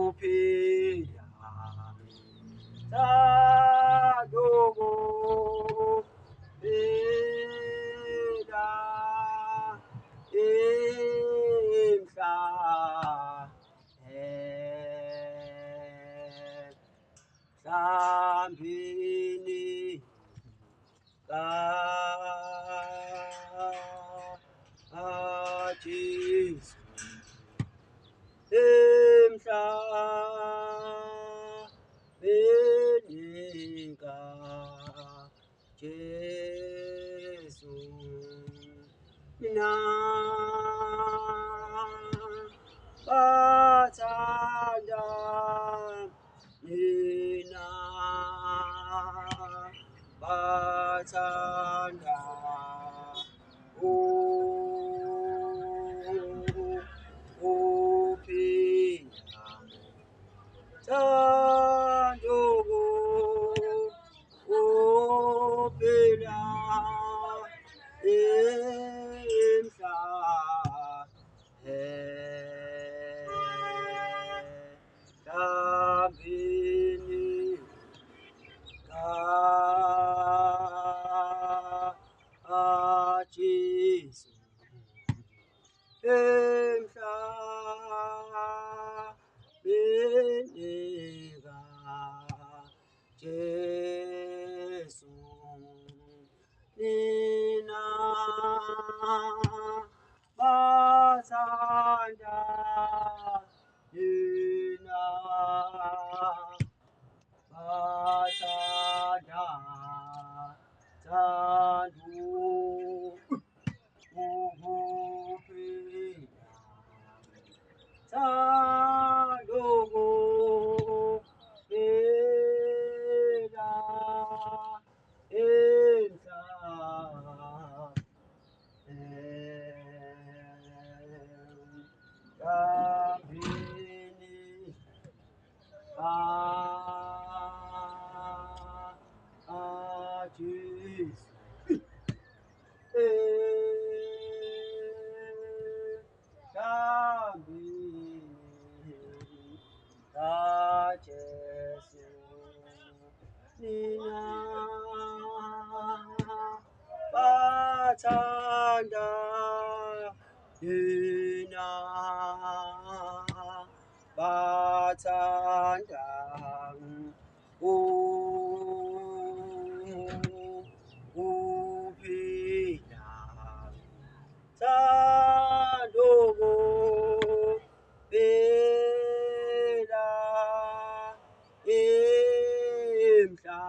uphila Sadogo phila imhla Sambini Jesus imhla benika Jesu mina bathanda mina bathanda uphila Sanduku uphila imhla Dambini Jesu emhla benika Jesu nina bathanda nina bathanda thandu ukuphila Sadogo phela emhla Dambini Jesus Jesu nina bathanda nina bathanda uphila Sanduku phela imhla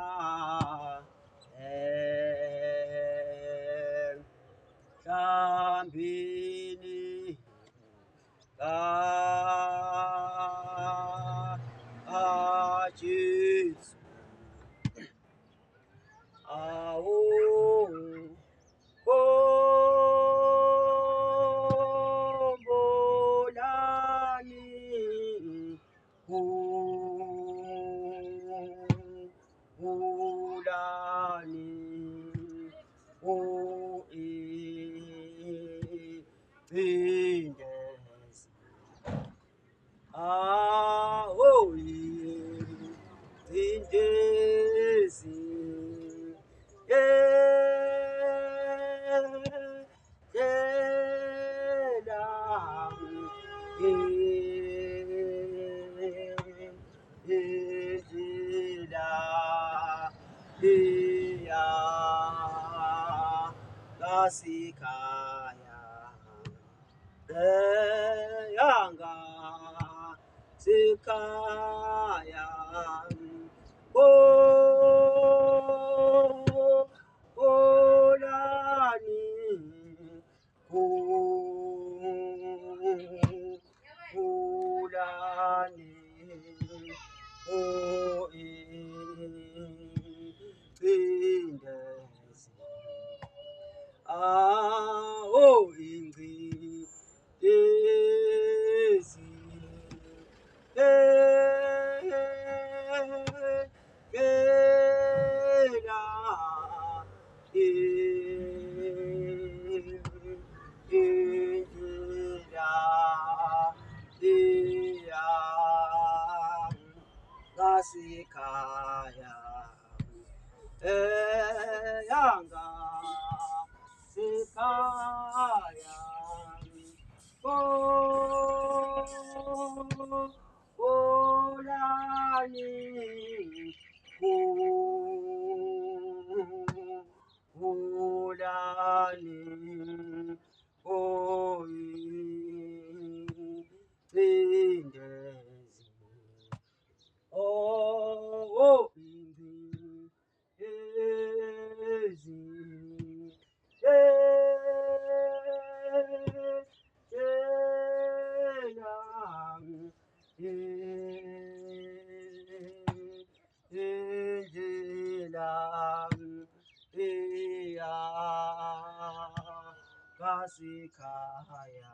Dambini Jesus Bombolani Ulani O Vindes oh Vindes Sikaya Yanga Sikaya Oh Olani Olani Oh Indesi oh ingci ezi phela indlela ngasekhaya yanga sekhaya Olani Olani Indezi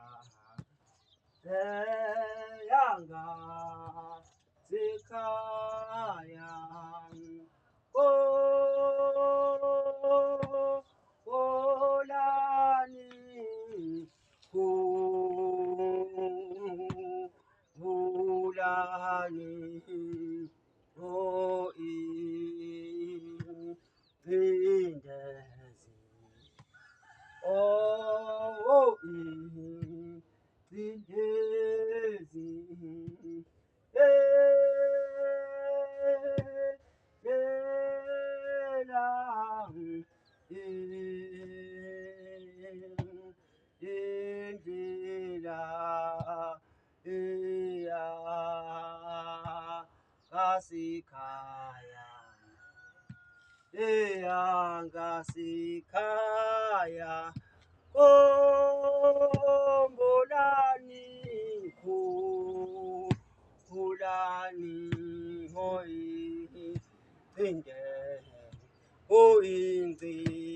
oh Indezi Kasikaya yanga sikaya olani ulani o indezi oh indezi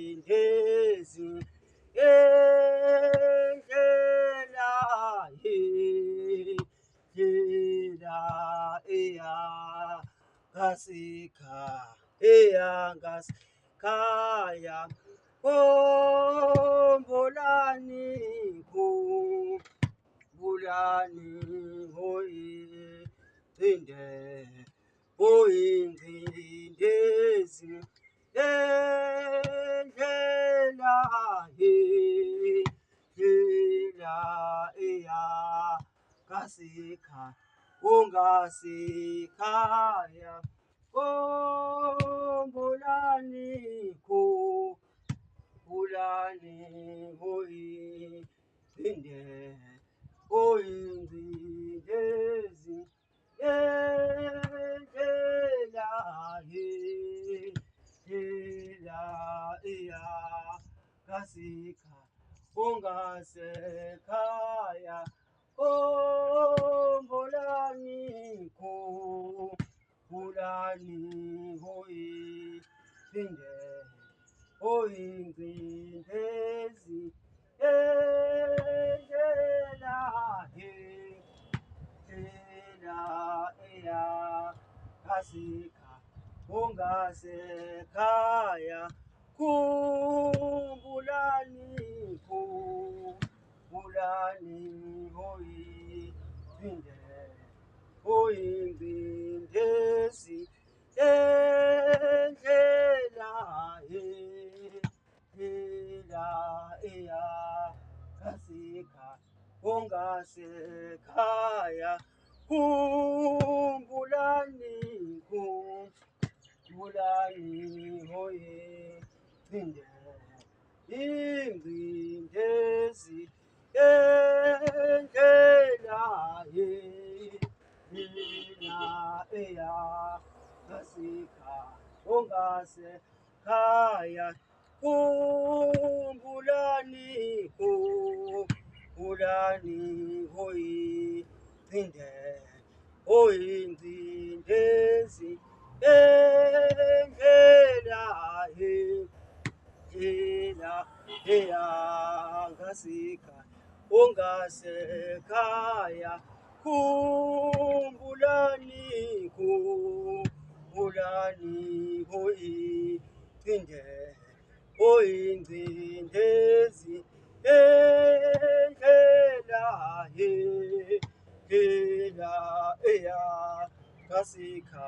Kasikaya Ngasikaya Kombolani Kulani Hoi Inde O Indezi Yela Yela Ea Kasika Eyangas Kaya Kombolani Kulani Hoi Inde Indezi Yela Yela Ea Kasika Ungasikaya Kombolani Kulani Hoi Inde Indezi Yela Yela Ea Kasika Ungasekaya Kombolani Kulani Hoi Inde Indezi Yela Ea Kasika Ungasekaya Kulani Hoi Inde Indezi Ea Kasika Ungasekaya Kulani Hoi Inde Indezi Ea Kasika Ungasekaya Kulani Hoi Inde Indezi Ea Kasika Ungasekaya Kulani Hoi Inde Indezi Ea Kasika